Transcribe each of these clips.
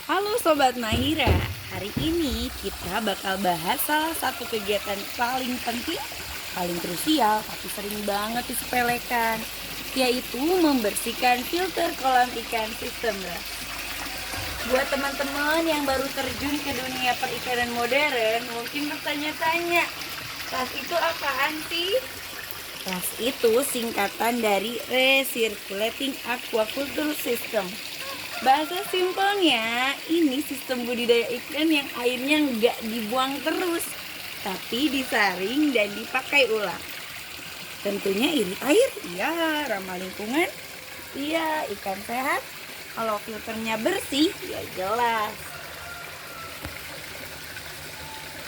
Halo Sobat Mahira, hari ini kita bakal bahas salah satu kegiatan paling penting, paling krusial, tapi sering banget disepelekan, yaitu membersihkan filter kolam ikan sistem RAS. Buat teman-teman yang baru terjun ke dunia perikanan modern, mungkin bertanya-tanya, RAS itu apaan sih? RAS itu singkatan dari Recirculating Aquaculture System. Bahasa simpelnya, ini sistem budidaya ikan yang airnya nggak dibuang terus, tapi disaring dan dipakai ulang. Tentunya irit air, ya ramah lingkungan, iya ikan sehat. Kalau filternya bersih, ya jelas.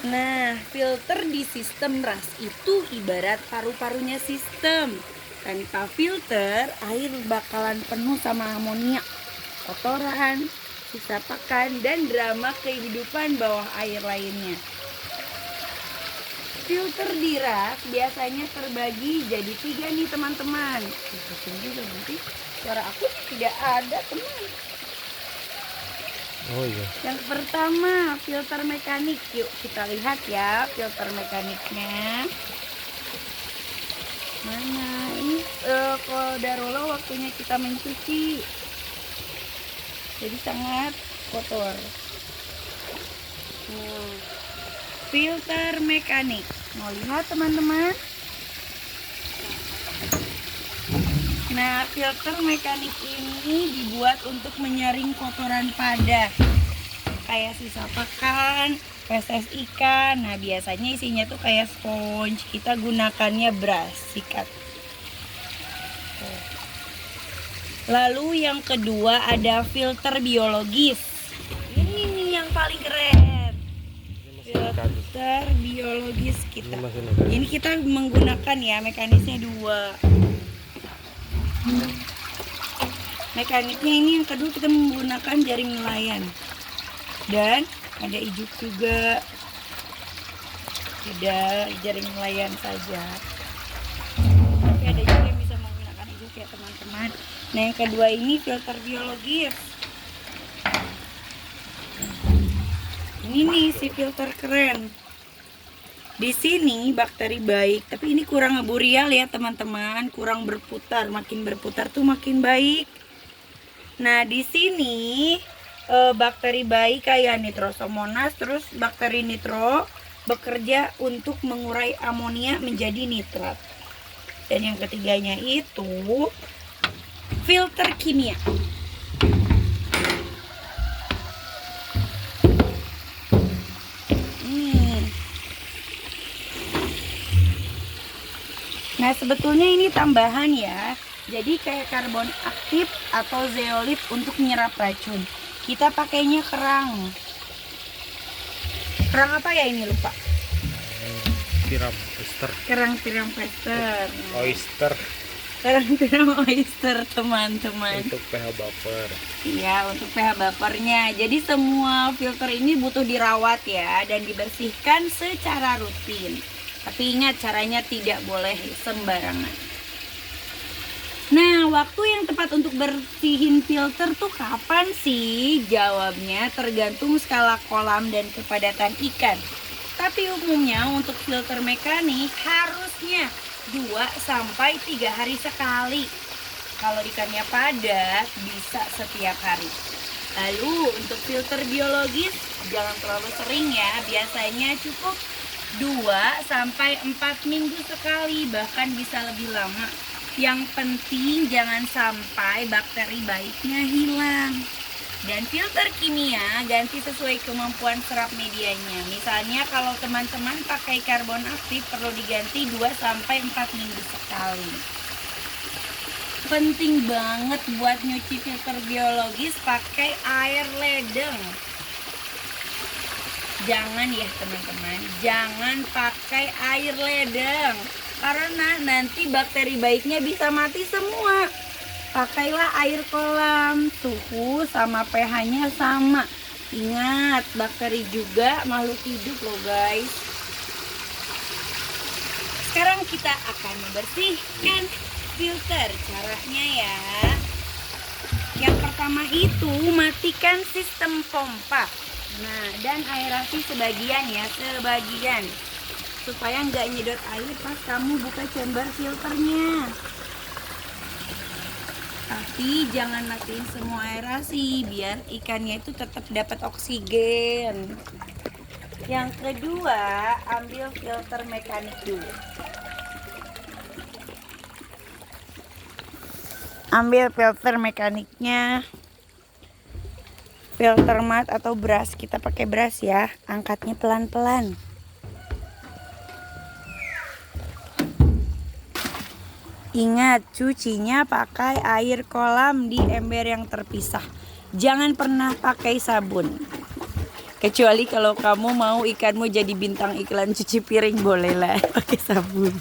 Nah, filter di sistem RAS itu ibarat paru-parunya sistem. Tanpa filter, air bakalan penuh sama amonia, kotoran, sisa pakan, dan drama kehidupan bawah air lainnya. Filter di RAS biasanya terbagi jadi 3 nih teman-teman. Juga nanti suara aku tidak ada teman. Oh iya. Yang pertama filter mekanik. Yuk kita lihat ya filter mekaniknya. Mana ini kodarullah waktunya kita mencuci. Jadi sangat kotor. Filter mekanik. Mau lihat teman-teman? Nah, filter mekanik ini dibuat untuk menyaring kotoran padat, kayak sisa pakan, feses ikan. Nah, biasanya isinya tuh kayak sponge. Kita gunakannya brush sikat. Lalu yang kedua ada filter biologis. Ini nih yang paling keren. Filter biologis kita. Ini kita menggunakan ya mekanisnya 2. Mekaniknya ini yang kedua kita menggunakan jaring nelayan. Dan ada ijuk juga. Tidak jaring nelayan saja. Tapi ada juga yang bisa menggunakan ijuk ya teman-teman. Nah yang kedua ini filter biologis. Ini nih si filter keren. Di sini bakteri baik, tapi ini kurang ngeburial ya teman-teman, kurang berputar. Makin berputar tuh makin baik. Nah di sini bakteri baik kayak Nitrosomonas, terus bakteri nitro bekerja untuk mengurai amonia menjadi nitrat. Dan yang ketiganya itu filter kimia. Nah sebetulnya ini tambahan ya. Jadi kayak karbon aktif atau zeolit untuk menyerap racun. Kita pakainya kerang. Kerang apa ya ini lupa? Tiram oyster. Kerang tiram oyster. Oyster. Kerang tiram oyster teman-teman. Untuk pH buffer. Iya untuk pH buffernya. Jadi semua filter ini butuh dirawat ya dan dibersihkan secara rutin. Tapi ingat caranya tidak boleh sembarangan. Nah, waktu yang tepat untuk bersihin filter tuh kapan sih? Jawabnya tergantung skala kolam dan kepadatan ikan. Tapi umumnya untuk filter mekanik harusnya 2-3 hari sekali. Kalau ikannya padat bisa setiap hari. Lalu untuk filter biologis jangan terlalu sering ya. Biasanya cukup 2-4 minggu sekali, bahkan bisa lebih lama. Yang penting jangan sampai bakteri baiknya hilang. Dan filter kimia ganti sesuai kemampuan serap medianya. Misalnya kalau teman-teman pakai karbon aktif perlu diganti 2-4 minggu sekali. Penting banget buat nyuci filter biologis pakai air ledeng. Jangan ya teman-teman, jangan pakai air ledeng karena nanti bakteri baiknya bisa mati semua. Pakailah air kolam, suhu sama pH-nya sama. Ingat, bakteri juga makhluk hidup loh guys. Sekarang kita akan membersihkan filter. Caranya ya, Yang pertama itu matikan sistem pompa. Nah, dan aerasi sebagian ya, sebagian. Supaya nggak nyedot air pas kamu buka chamber filternya. Tapi jangan matiin semua aerasi biar ikannya itu tetap dapat oksigen. Yang kedua, ambil filter mekanik dulu. Ambil filter mekaniknya. Filter mat atau brush, kita pakai brush ya. Angkatnya pelan-pelan. Ingat, cucinya pakai air kolam di ember yang terpisah. Jangan pernah pakai sabun. Kecuali kalau kamu mau ikanmu jadi bintang iklan cuci piring, bolehlah pakai sabun.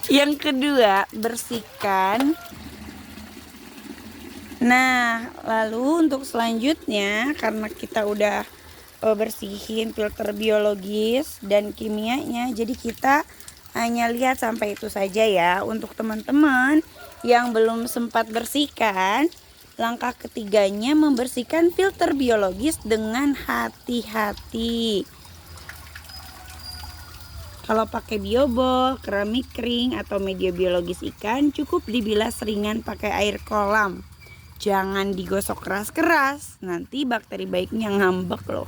Yang kedua, bersihkan. Nah, lalu untuk selanjutnya, karena kita udah bersihin filter biologis dan kimianya, jadi kita hanya lihat sampai itu saja ya. Untuk teman-teman yang belum sempat bersihkan, langkah ketiganya membersihkan filter biologis dengan hati-hati. Kalau pakai biobol, keramik kering, atau media biologis ikan, cukup dibilas ringan pakai air kolam. Jangan digosok keras-keras, nanti bakteri baiknya ngambek loh.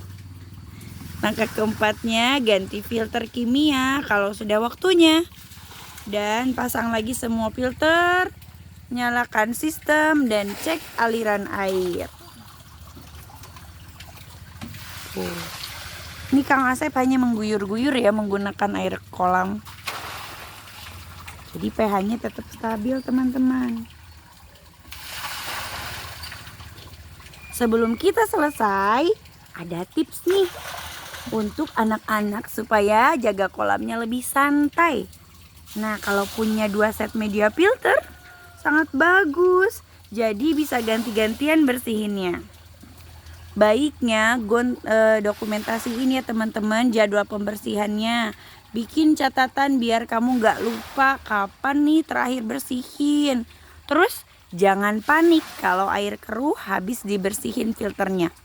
Langkah keempatnya, ganti filter kimia kalau sudah waktunya. Dan pasang lagi semua filter, nyalakan sistem, dan cek aliran air. Ini Kang Asep hanya mengguyur-guyur ya menggunakan air kolam. Jadi pH-nya tetap stabil teman-teman. Sebelum kita selesai, ada tips nih untuk anak-anak supaya jaga kolamnya lebih santai. Nah, kalau punya 2 set media filter sangat bagus. Jadi bisa ganti-gantian bersihinnya. Baiknya dokumentasiin ya teman-teman jadwal pembersihannya. Bikin catatan biar kamu gak lupa kapan nih terakhir bersihin. Terus jangan panik kalau air keruh habis dibersihin filternya.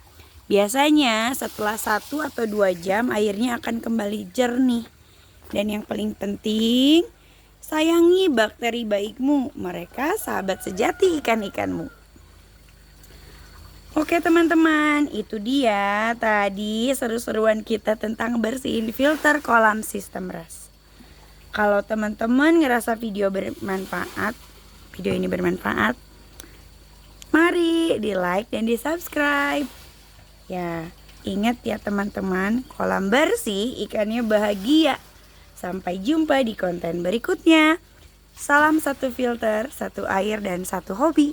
Biasanya setelah 1 atau 2 jam airnya akan kembali jernih. Dan yang paling penting, sayangi bakteri baikmu. Mereka sahabat sejati ikan-ikanmu. Oke teman-teman, itu dia tadi seru-seruan kita tentang bersihin filter kolam sistem RAS. Kalau teman-teman ngerasa video ini bermanfaat, mari di like dan di subscribe. Ya, ingat ya teman-teman, kolam bersih ikannya bahagia. Sampai jumpa di konten berikutnya. Salam 1 filter, 1 air, dan 1 hobi.